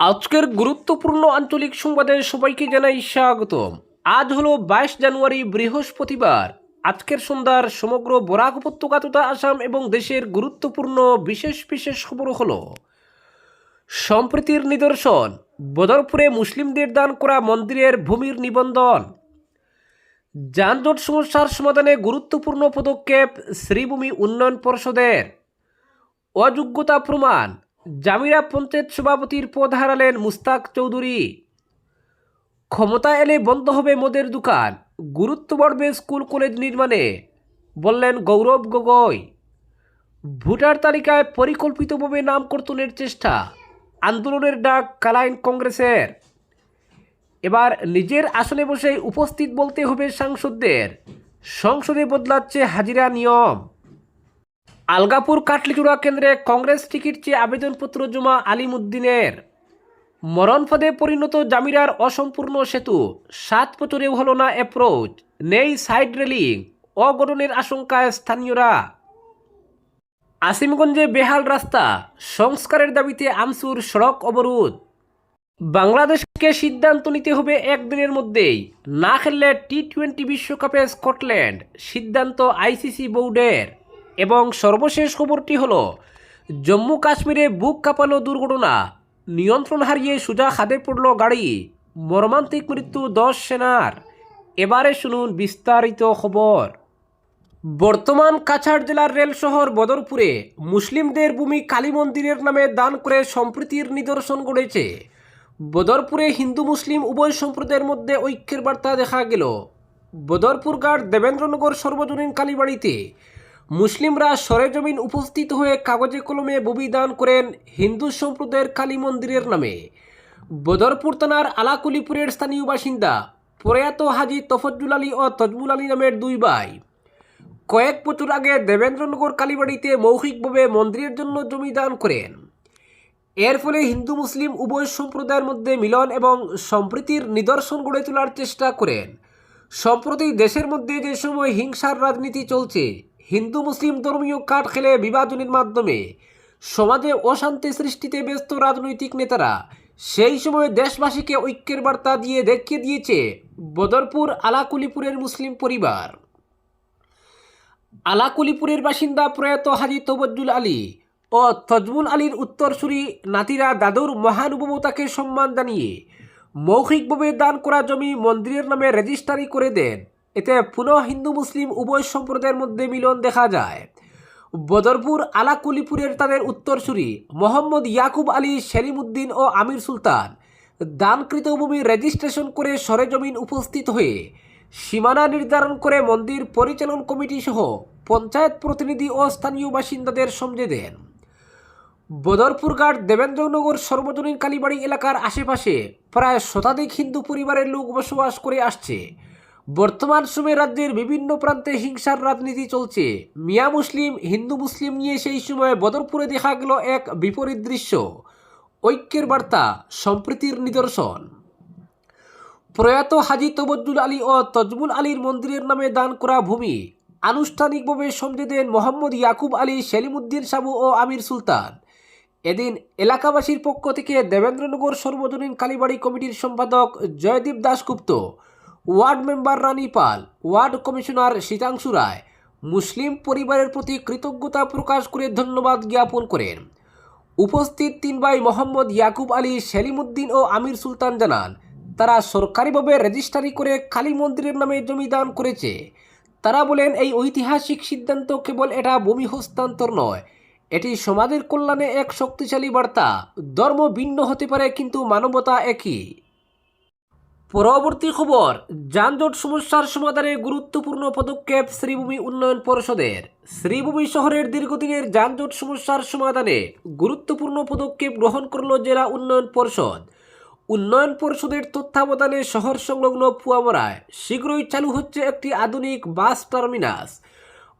আজকের গুরুত্বপূর্ণ আঞ্চলিক সংবাদে সবাইকে জানাই স্বাগতম। আজ হলো 22 জানুয়ারি, বৃহস্পতিবার। আজকের সন্ধ্যার সমগ্র বরাক উপত্যকা তথা আসাম এবং দেশের গুরুত্বপূর্ণ বিশেষ বিশেষ খবর হলো: সম্প্রীতির নিদর্শন, বদরপুরে মুসলিমদের দান করা মন্দিরের ভূমির নিবন্ধন, যানজট সমস্যার সমাধানে গুরুত্বপূর্ণ পদক্ষেপ শ্রীভূমি উন্নয়ন পর্ষদের, অযোগ্যতা প্রমাণ, জামিরা পঞ্চায়েত সভাপতির পদ হারালেন মুস্তাক চৌধুরী, ক্ষমতা এলে বন্ধ হবে মদের দোকান, গুরুত্ব বাড়বে স্কুল কলেজ নির্মাণে, বললেন গৌরব গগৈ। ভোটার তালিকায় পরিকল্পিতভাবে নাম কর্তনের চেষ্টা, আন্দোলনের ডাক কালাইন কংগ্রেসের। এবার নিজের আসনে বসেই উপস্থিত বলতে হবে সাংসদদের, সংসদে বদলাচ্ছে হাজিরা নিয়ম। আলগাপুর কাটলিচুড়া কেন্দ্রে কংগ্রেস টিকিট চেয়ে আবেদনপত্র জমা আলিম উদ্দিনের। মরণফাঁদে পরিণত জামিরার অসম্পূর্ণ সেতু, 7 বছরেও হলো না অ্যাপ্রোচ, নেই সাইড রেলিং, অঘটনের আশঙ্কায় স্থানীয়রা। আসিমগঞ্জে বেহাল রাস্তা, সংস্কারের দাবিতে আমসুর সড়ক অবরোধ। বাংলাদেশকে সিদ্ধান্ত নিতে হবে একদিনের মধ্যেই, না খেললে টি-20 বিশ্বকাপে স্কটল্যান্ড, সিদ্ধান্ত আইসিসি বোর্ডের। এবং সর্বশেষ খবরটি হলো, জম্মু কাশ্মীরে বুক কাঁপানো দুর্ঘটনা, নিয়ন্ত্রণ হারিয়ে সোজা খাদে পড়ল গাড়ি, মর্মান্তিক মৃত্যু 10 সেনার। এবারে শুনুন বিস্তারিত খবর। বর্তমান কাছাড় জেলার রেল শহর বদরপুরে মুসলিমদের ভূমি কালী মন্দিরের নামে দান করে সম্প্রীতির নিদর্শন গড়েছে। বদরপুরে হিন্দু মুসলিম উভয় সম্প্রদায়ের মধ্যে ঐক্যের বার্তা দেখা গেল। বদরপুর ঘাট দেবেন্দ্রনগর সর্বজনীন কালীবাড়িতে মুসলিমরা সরেজমিন উপস্থিত হয়ে কাগজে কলমে ভূমি দান করেন হিন্দু সম্প্রদায়ের কালী মন্দিরের নামে। বদরপুর থানার আলাকুলিপুরের স্থানীয় বাসিন্দা প্রয়াত হাজী তফজ্জুল আলী ও তজমুল আলী নামের 2 ভাই কয়েক বছর আগে দেবেন্দ্রনগর কালীবাড়িতে মৌখিকভাবে মন্দিরের জন্য জমি দান করেন। এর ফলে হিন্দু মুসলিম উভয় সম্প্রদায়ের মধ্যে মিলন এবং সম্প্রীতির নিদর্শন গড়ে তোলার চেষ্টা করেন। সম্প্রতি দেশের মধ্যে যে সময় হিংসার রাজনীতি চলছে, হিন্দু মুসলিম ধর্মীয় কাঠ খেলে বিভাজনের মাধ্যমে সমাজে অশান্তি সৃষ্টিতে ব্যস্ত রাজনৈতিক নেতারা সেই সময় দেশবাসীকে ঐক্যের বার্তা দিয়ে দেখিয়ে দিয়েছে বদরপুর আলাকুলিপুরের মুসলিম পরিবার। আলাকুলিপুরের বাসিন্দা প্রয়াত হাজী তফজ্জুল আলী ও তজমুল আলীর উত্তরসূরি নাতিরা দাদুর মহানুভবতাকে সম্মান জানিয়ে মৌখিকভাবে দান করা জমি মন্দিরের নামে রেজিস্ট্রি করে দেন। এতে পুনঃ হিন্দু মুসলিম উভয় সম্প্রদায়ের মধ্যে মিলন দেখা যায়। বদরপুর আলাকুলিপুরের তাদের উত্তরসূরি মোহাম্মদ ইয়াকুব আলী, সেলিম উদ্দিন ও আমির সুলতান দানকৃত ভূমি রেজিস্ট্রেশন করে সরেজমিন উপস্থিত হয়ে সীমানা নির্ধারণ করে মন্দির পরিচালন কমিটি সহ পঞ্চায়েত প্রতিনিধি ও স্থানীয় বাসিন্দাদের সমঝে দেন। বদরপুর ঘাট দেবেন্দ্রনগর সর্বজনীন কালীবাড়ি এলাকার আশেপাশে প্রায় শতাধিক হিন্দু পরিবারের লোক বসবাস করে আসছে। বর্তমান সময়ে রাজ্যের বিভিন্ন প্রান্তে হিংসার রাজনীতি চলছে। মিয়া মুসলিম হিন্দু মুসলিম নিয়ে সেই সময় বদরপুরে দেখা গেল এক বিপরীত দৃশ্য, ঐক্যের বার্তা, সম্প্রীতির নিদর্শন। প্রয়াত হাজী তফজ্জুল আলী ও তজমুল আলীর মন্দিরের নামে দান করা ভূমি আনুষ্ঠানিকভাবে সমঝে দেন মোহাম্মদ ইয়াকুব আলী, সেলিম উদ্দিন সাবু ও আমির সুলতান। এদিন এলাকাবাসীর পক্ষ থেকে দেবেন্দ্রনগর সর্বজনীন কালীবাড়ি কমিটির সম্পাদক জয়দীপ দাশগুপ্ত, ওয়ার্ড মেম্বার রানী পাল, ওয়ার্ড কমিশনার শীতাংশু রায় মুসলিম পরিবারের প্রতি কৃতজ্ঞতা প্রকাশ করে ধন্যবাদ জ্ঞাপন করেন। উপস্থিত 3 ভাই মোহাম্মদ ইয়াকুব আলী, সেলিম উদ্দিন ও আমির সুলতান জানান, তারা সরকারিভাবে রেজিস্ট্রি করে কালী মন্দিরের নামে জমি দান করেছে। তারা বলেন, এই ঐতিহাসিক সিদ্ধান্ত কেবল এটা ভূমি হস্তান্তর নয়, এটি সমাজের কল্যাণে এক শক্তিশালী বার্তা। ধর্ম ভিন্ন হতে পারে কিন্তু মানবতা একই। পরবর্তী খবর, যানজট সমস্যার সমাধানে গুরুত্বপূর্ণ পদক্ষেপ শ্রীভূমি উন্নয়ন পর্ষদের। শ্রীভূমি শহরের দীর্ঘদিনের যানজট সমস্যার সমাধানে গুরুত্বপূর্ণ পদক্ষেপ গ্রহণ করল জেলা উন্নয়ন পর্ষদ। উন্নয়ন পর্ষদের তত্ত্বাবধানে শহর সংলগ্ন পুয়ামরায় শীঘ্রই চালু হচ্ছে একটি আধুনিক বাস টার্মিনাস।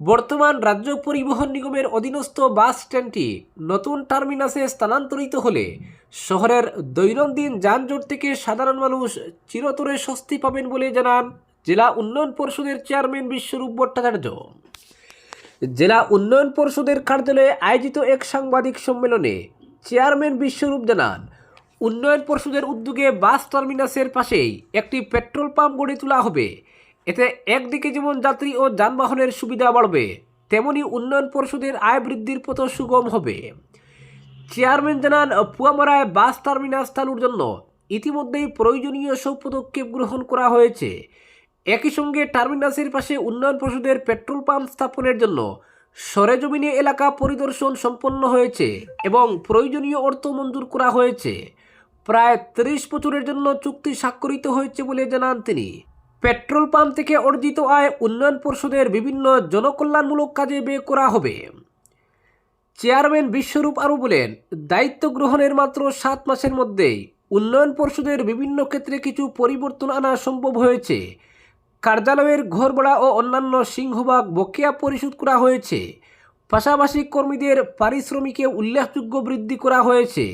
বর্তমান রাজ্য পরিবহন নিগমের অধীনস্থ বাস স্ট্যান্ডটি নতুন টার্মিনাসে স্থানান্তরিত হলে শহরের দৈনন্দিন যানজট থেকে সাধারণ মানুষ চিরতরে স্বস্তি পাবেন বলে জানান জেলা উন্নয়ন পর্ষদের চেয়ারম্যান বিশ্বরূপ ভট্টাচার্য। জেলা উন্নয়ন পর্ষদের কার্যালয়ে আয়োজিত এক সাংবাদিক সম্মেলনে চেয়ারম্যান বিশ্বরূপ জানান, উন্নয়ন পর্ষদের উদ্যোগে বাস টার্মিনাসের পাশেই একটি পেট্রোল পাম্প গড়ে তোলা হবে। এতে একদিকে যেমন যাত্রী ও যানবাহনের সুবিধা বাড়বে, তেমনি উন্নয়ন পর্ষদের আয় বৃদ্ধির পথ সুগম হবে। চেয়ারম্যান জানান, পুয়ামারায় বাস টার্মিনাস চালুর জন্য ইতিমধ্যেই প্রয়োজনীয় সব পদক্ষেপ গ্রহণ করা হয়েছে। একই সঙ্গে টার্মিনাসের পাশে উন্নয়ন পর্ষদের পেট্রোল পাম্প স্থাপনের জন্য সরেজমিনে এলাকা পরিদর্শন সম্পন্ন হয়েছে এবং প্রয়োজনীয় অর্থ মঞ্জুর করা হয়েছে। প্রায় 30 বছরের জন্য চুক্তি স্বাক্ষরিত হয়েছে বলে জানান তিনি। পেট্রোল পাম্প থেকে অর্জিত আয় উন্নয়ন পর্ষদের বিভিন্ন জনকল্যাণমূলক কাজে ব্যয় করা হবে। চেয়ারম্যান বিশ্বরূপ আরও বলেন, দায়িত্ব গ্রহণের মাত্র 7 মাসের মধ্যেই উন্নয়ন পর্ষদের বিভিন্ন ক্ষেত্রে কিছু পরিবর্তন আনা সম্ভব হয়েছে। কার্যালয়ের ঘর ভাড়া ও অন্যান্য সিংহভাগ বকেয়া পরিশোধ করা হয়েছে। পাশাপাশি কর্মীদের পারিশ্রমিকে উল্লেখযোগ্য বৃদ্ধি করা হয়েছে।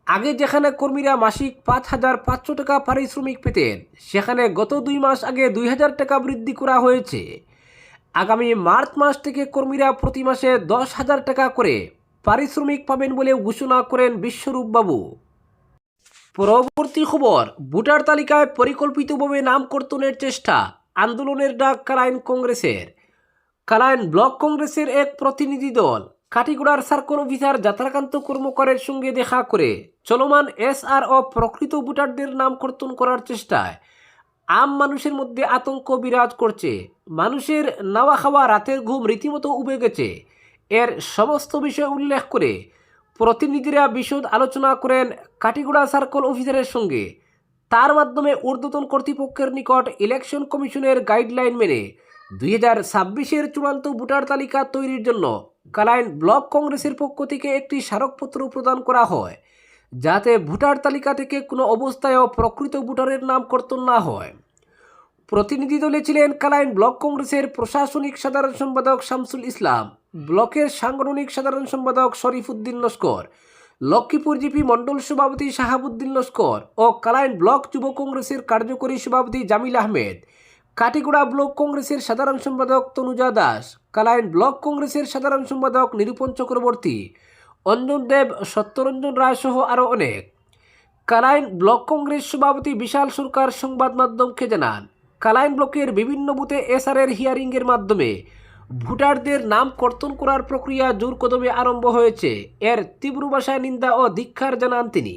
আগে যেখানে কর্মীরা মাসিক 5,500 টাকা পারিশ্রমিক পেতেন, সেখানে গত 2 মাস আগে 2,000 টাকা বৃদ্ধি করা হয়েছে। আগামী মার্চ মাস থেকে কর্মীরা প্রতি মাসে 10,000 টাকা করে পারিশ্রমিক পাবেন বলে ঘোষণা করেন বিশ্বরূপবাবু। পরবর্তী খবর, ভোটার তালিকায় পরিকল্পিতভাবে নাম কর্তনের চেষ্টা, আন্দোলনের ডাক কালাইন কংগ্রেসের। কালাইন ব্লক কংগ্রেসের এক প্রতিনিধি দল কাটিগড়ার সার্কল অফিসার যাত্রাকান্ত কর্মকারের সঙ্গে দেখা করে চলমান SR ও প্রকৃত ভোটারদের নাম কর্তন করার চেষ্টায় আম মানুষের মধ্যে আতঙ্ক বিরাজ করছে। মানুষের নাওয়া খাওয়া রাতের ঘুম রীতিমতো উবে গেছে। এর সমস্ত বিষয় উল্লেখ করে প্রতিনিধিরা বিশদ আলোচনা করেন কাটিগড়া সার্কল অফিসারের সঙ্গে। তার মাধ্যমে ঊর্ধ্বতন কর্তৃপক্ষের নিকট ইলেকশন কমিশনের গাইডলাইন মেনে 2026-এর চূড়ান্ত ভোটার তালিকা তৈরির জন্য কালাইন ব্লক কংগ্রেসের পক্ষ থেকে একটি স্মারকপত্র প্রদান করা হয়, যাতে ভোটার তালিকা থেকে কোনো অবস্থায়ও প্রকৃত ভোটারের নাম কর্তন না হয়। প্রতিনিধি দলে ছিলেন কালাইন ব্লক কংগ্রেসের প্রশাসনিক সাধারণ সম্পাদক শামসুল ইসলাম, ব্লকের সাংগঠনিক সাধারণ সম্পাদক শরীফউদ্দিন লস্কর, লক্ষ্মীপুর জিপি মণ্ডল সভাপতি শাহাবুদ্দিন লস্কর ও কালাইন ব্লক যুব কংগ্রেসের কার্যকরী সভাপতি জামিল আহমেদ, কাটিগড়া ব্লক কংগ্রেসের সাধারণ সম্পাদক তনুজা দাস, কালাইন ব্লক কংগ্রেসের সাধারণ সম্পাদক নিরূপণ চক্রবর্তী, অঞ্জন দেব, সত্যরঞ্জন রায় সহ আরও অনেক। কালাইন ব্লক কংগ্রেস সভাপতি বিশাল সরকার সংবাদ মাধ্যমকে জানান, কালাইন ব্লকের বিভিন্ন বুথে SR-এর হিয়ারিংয়ের মাধ্যমে ভোটারদের নাম কর্তন করার প্রক্রিয়া জোর কদমে আরম্ভ হয়েছে। এর তীব্র ভাষায় নিন্দা ও ধিক্কার জানান তিনি।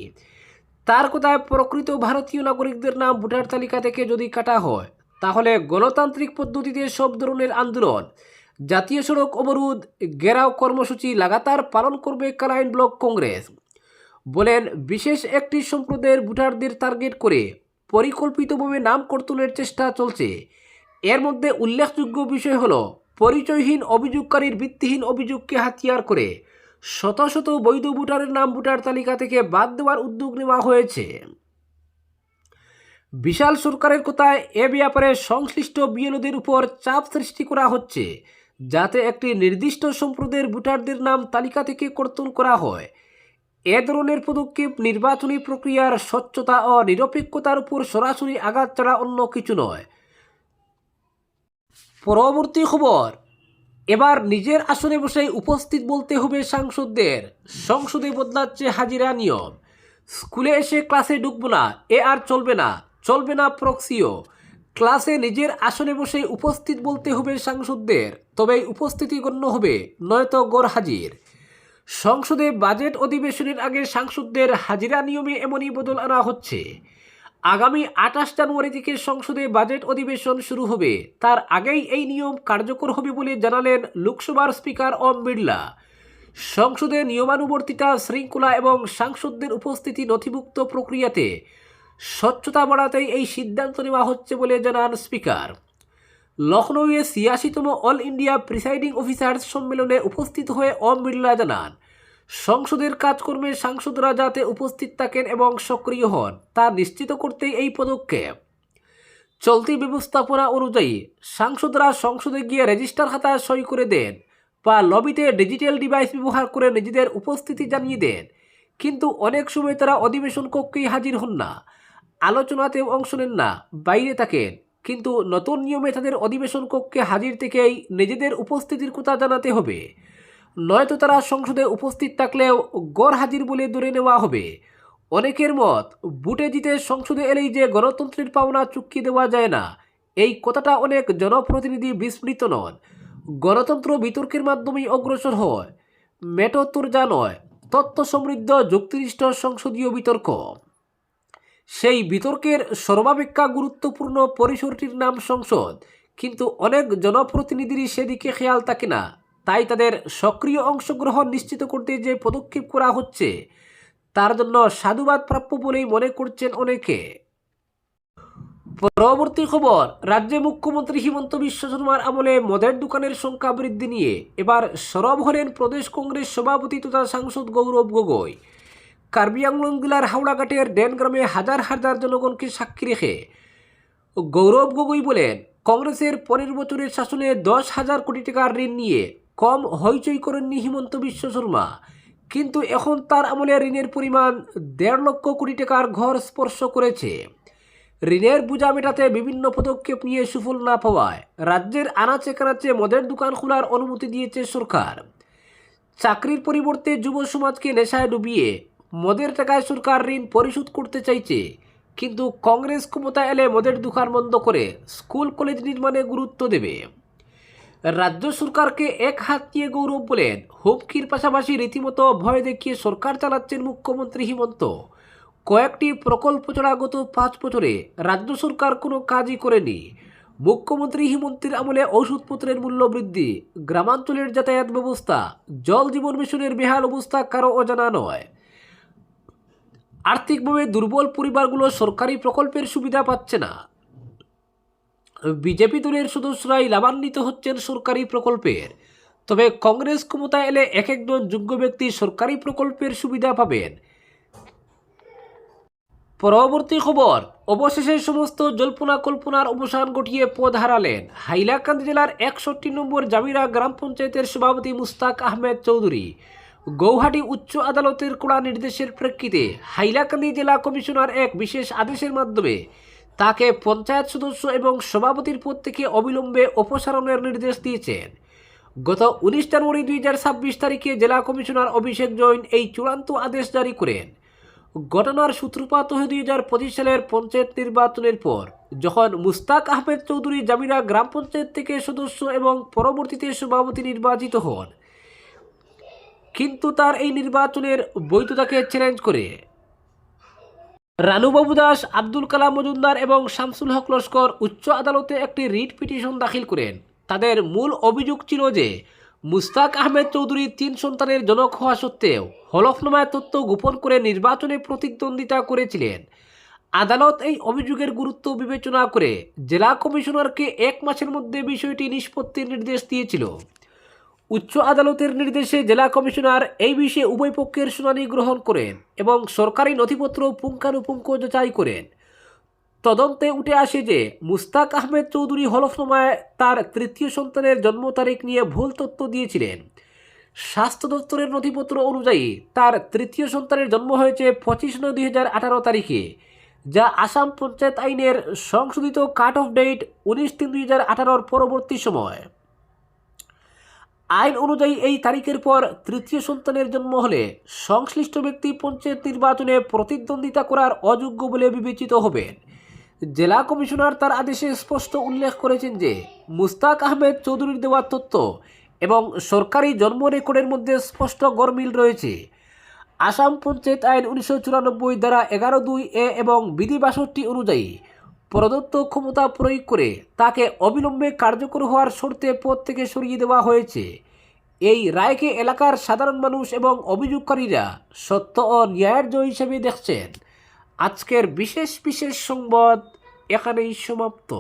তার কথায়, প্রকৃত ভারতীয় নাগরিকদের নাম ভোটার তালিকা থেকে যদি কাটা হয়, তাহলে গণতান্ত্রিক পদ্ধতিতে সব ধরনের আন্দোলন, জাতীয় সড়ক অবরোধ, ঘেরাও কর্মসূচি লাগাতার পালন করবে কালাইন ব্লক কংগ্রেস। বলেন, বিশেষ একটি সম্প্রদায়ের ভোটারদের টার্গেট করে পরিকল্পিতভাবে নাম কর্তনের চেষ্টা চলছে। এর মধ্যে উল্লেখযোগ্য বিষয় হল, পরিচয়হীন অভিযোগকারীর ভিত্তিহীন অভিযোগকে হাতিয়ার করে শত শত বৈধ ভোটারের নাম ভোটার তালিকা থেকে বাদ দেওয়ার উদ্যোগ নেওয়া হয়েছে। বিশাল সরকারের কথায়, এ ব্যাপারে সংশ্লিষ্ট বিএলওদের উপর চাপ সৃষ্টি করা হচ্ছে, যাতে একটি নির্দিষ্ট সম্প্রদায়ের ভোটারদের নাম তালিকা থেকে কর্তন করা হয়। এ ধরনের পদক্ষেপ নির্বাচনী প্রক্রিয়ার স্বচ্ছতা ও নিরপেক্ষতার উপর সরাসরি আঘাত ছাড়া অন্য কিছু নয়। পরবর্তী খবর, এবার নিজের আসনে বসে উপস্থিত বলতে হবে সাংসদদের, সংসদে বদলাচ্ছে হাজিরা নিয়ম। স্কুলে এসে ক্লাসে ঢুকবো না, এ আর চলবে না, চলবে না প্রক্সিও। ক্লাসে নিজের আসনে বসে উপস্থিত বলতে হবে সাংসদদের, তবেই উপস্থিতি গণ্য হবে, নয়তো গরহাজির। সংসদে বাজেট অধিবেশনের আগে সাংসদদের হাজিরা নিয়মে এমনই বদল আনা হচ্ছে। আগামী 28 জানুয়ারি থেকে সংসদে বাজেট অধিবেশন শুরু হবে। তার আগেই এই নিয়ম কার্যকর হবে বলে জানালেন লোকসভার স্পিকার ওম বিড়লা। সংসদে নিয়মানুবর্তিতা, শৃঙ্খলা এবং সাংসদদের উপস্থিতি নথিভুক্ত প্রক্রিয়াতে স্বচ্ছতা বাড়াতেই এই সিদ্ধান্ত নেওয়া হচ্ছে বলে জানান স্পিকার। লখনৌয়ে 86তম অল ইন্ডিয়া প্রিসাইডিং অফিসার্স সম্মেলনে উপস্থিত হয়ে ওম বিড়লা জানান, সংসদের কাজকর্মে সাংসদরা যাতে উপস্থিত থাকেন এবং সক্রিয় হন, তা নিশ্চিত করতেই এই পদক্ষেপ। চলতি ব্যবস্থাপনা অনুযায়ী সাংসদরা সংসদে গিয়ে রেজিস্টার খাতায় সই করে দেন বা লবিতে ডিজিটাল ডিভাইস ব্যবহার করে নিজেদের উপস্থিতি জানিয়ে দেন, কিন্তু অনেক সময় তারা অধিবেশন কক্ষেই হাজির হন না, আলোচনাতেও অংশ নেন না, বাইরে থাকেন। কিন্তু নতুন নিয়মে তাদের অধিবেশন কক্ষে হাজির থেকেই নিজেদের উপস্থিতির কথা জানাতে হবে, নয়তো তারা সংসদে উপস্থিত থাকলেও গরহাজির বলে ধরে নেওয়া হবে। অনেকের মত বুটে জিতে সংসদে এলেই যে গণতন্ত্রের পাওনা চুক্তি দেওয়া যায় না, এই কথাটা অনেক জনপ্রতিনিধি বিস্মৃত নন। গণতন্ত্র বিতর্কের মাধ্যমেই অগ্রসর হয়, মেটো তোরজা নয়, তথ্য সমৃদ্ধ যুক্তিনিষ্ঠ সংসদীয় বিতর্ক। সেই বিতর্কের সর্বাপেক্ষা গুরুত্বপূর্ণ পরিসরটির নাম সংসদ, কিন্তু অনেক জনপ্রতিনিধিরই সেদিকে খেয়াল থাকে না। তাই তাদের সক্রিয় অংশগ্রহণ নিশ্চিত করতে যে পদক্ষেপ করা হচ্ছে তার জন্য সাধুবাদ প্রাপ্য বলেই মনে করছেন অনেকে। পরবর্তী খবর, রাজ্যে মুখ্যমন্ত্রী হিমন্ত বিশ্ব শর্মার আমলে মদের দোকানের সংখ্যা বৃদ্ধি নিয়ে এবার সরব হলেন প্রদেশ কংগ্রেস সভাপতি তথা সাংসদ গৌরব গগৈ। কার্বি আংলং জেলার হাওড়াঘাটের ডেন গ্রামে হাজার হাজার জনগণকে সাক্ষী রেখে গৌরব গগৈ বলেন, কংগ্রেসের 15 বছরের শাসনে 10,000 কোটি টাকার ঋণ নিয়ে কম হইচই করেননি হিমন্ত বিশ্ব শর্মা, কিন্তু এখন তার আমলে ঋণের পরিমাণ 1.5 লক্ষ কোটি টাকার ঘর স্পর্শ করেছে। ঋণের বোঝা মেটাতে বিভিন্ন পদক্ষেপ নিয়ে সুফল না পাওয়ায় রাজ্যের আনাচে কানাচে মদের দোকান খোলার অনুমতি দিয়েছে সরকার। চাকরির পরিবর্তে যুব সমাজকে নেশায় ডুবিয়ে মদের টাকায় সরকার ঋণ পরিশোধ করতে চাইছে, কিন্তু কংগ্রেস ক্ষমতা এলে মদের দোকান বন্ধ করে স্কুল কলেজ নির্মাণে গুরুত্ব দেবে। রাজ্য সরকারকে এক হাত দিয়ে গৌরব বলেন, হুমকির পাশাপাশি রীতিমতো ভয় দেখিয়ে সরকার চালাচ্ছেন মুখ্যমন্ত্রী হিমন্ত। কয়েকটি প্রকল্প ছাড়া গত 5 বছরে রাজ্য সরকার কোনো কাজই করেনি। মুখ্যমন্ত্রী হিমন্তের আমলে ওষুধপত্রের মূল্য বৃদ্ধি, গ্রামাঞ্চলের যাতায়াত ব্যবস্থা, জল জীবন মিশনের বেহাল অবস্থা কারো অজানা নয়। আর্থিকভাবে দুর্বল পরিবারগুলো সরকারি প্রকল্পের সুবিধা পাচ্ছে না। বিজেপি দলের সদস্যরাই লাভান্বিত হচ্ছেন সরকারি প্রকল্পের, তবে কংগ্রেস ক্ষমতায় এলে এক একজন যোগ্য ব্যক্তি সরকারি প্রকল্পের সুবিধা পাবেন। পরবর্তী খবর, অবশেষে সমস্ত জল্পনা কল্পনার অবসান ঘটিয়ে পদ হারালেন হাইলাকান্দি জেলার 61 নম্বর জামিরা গ্রাম পঞ্চায়েতের সভাপতি মুস্তাক আহমেদ চৌধুরী। গৌহাটি উচ্চ আদালতের কড়া নির্দেশের প্রেক্ষিতে হাইলাকান্দি জেলা কমিশনার এক বিশেষ আদেশের মাধ্যমে তাকে পঞ্চায়েত সদস্য এবং সভাপতির পদ থেকে অবিলম্বে অপসারণের নির্দেশ দিয়েছেন। গত 19 জানুয়ারি 2026 তারিখে জেলা কমিশনার অভিষেক জৈন এই চূড়ান্ত আদেশ জারি করেন। ঘটনার সূত্রপাত হয় 2025 সালের পঞ্চায়েত নির্বাচনের পর, যখন মুস্তাক আহমেদ চৌধুরী জামিরা গ্রাম পঞ্চায়েত থেকে সদস্য এবং পরবর্তীতে সভাপতি নির্বাচিত হন, কিন্তু তার এই নির্বাচনের বৈধতাকে চ্যালেঞ্জ করে রানুবাবু দাস, আব্দুল কালাম মজুমদার এবং শামসুল হক লস্কর উচ্চ আদালতে একটি রিট পিটিশন দাখিল করেন। তাদের মূল অভিযোগ ছিল যে মুস্তাক আহমেদ চৌধুরী 3 সন্তানের জনক হওয়া সত্ত্বেও হলফনামায় তথ্য গোপন করে নির্বাচনে প্রতিদ্বন্দ্বিতা করেছিলেন। আদালত এই অভিযোগের গুরুত্ব বিবেচনা করে জেলা কমিশনারকে 1 মাসের মধ্যে বিষয়টি নিষ্পত্তির নির্দেশ দিয়েছিল। উচ্চ আদালতের নির্দেশে জেলা কমিশনার এই বিষয়ে উভয় পক্ষের শুনানি গ্রহণ করেন এবং সরকারি নথিপত্র পুঙ্খানুপুঙ্খ যাচাই করেন। তদন্তে উঠে আসে যে মুস্তাক আহমেদ চৌধুরী হলফনামায় তার 3য় সন্তানের জন্ম তারিখ নিয়ে ভুল তথ্য দিয়েছিলেন। স্বাস্থ্য দপ্তরের নথিপত্র অনুযায়ী তার 3য় সন্তানের জন্ম হয়েছে 25/9/2018 তারিখে, যা আসাম পঞ্চায়েত আইনের সংশোধিত কাট অফ ডেট 19/3/2018 পরবর্তী সময়। আইন অনুযায়ী এই তারিখের পর 3য় সন্তানের জন্ম হলে সংশ্লিষ্ট ব্যক্তি পঞ্চায়েত নির্বাচনে প্রতিদ্বন্দ্বিতা করার অযোগ্য বলে বিবেচিত হবেন। জেলা কমিশনার তার আদেশে স্পষ্ট উল্লেখ করেছেন যে মুস্তাক আহমেদ চৌধুরীর দেওয়া তথ্য এবং সরকারি জন্ম রেকর্ডের মধ্যে স্পষ্ট গরমিল রয়েছে। আসাম পঞ্চায়েত আইন 1994 ধারা 11(2)(a) এবং বিধি 62 অনুযায়ী প্রদত্ত ক্ষমতা প্রয়োগ করে তাকে অবিলম্বে কার্যকর হওয়ার শর্তে পদ থেকে সরিয়ে দেওয়া হয়েছে। এই রায়কে এলাকার সাধারণ মানুষ এবং অভিযোগকারীরা সত্য ও ন্যায়ের জয় হিসেবে দেখছেন। আজকের বিশেষ সংবাদ এখানেই সমাপ্ত।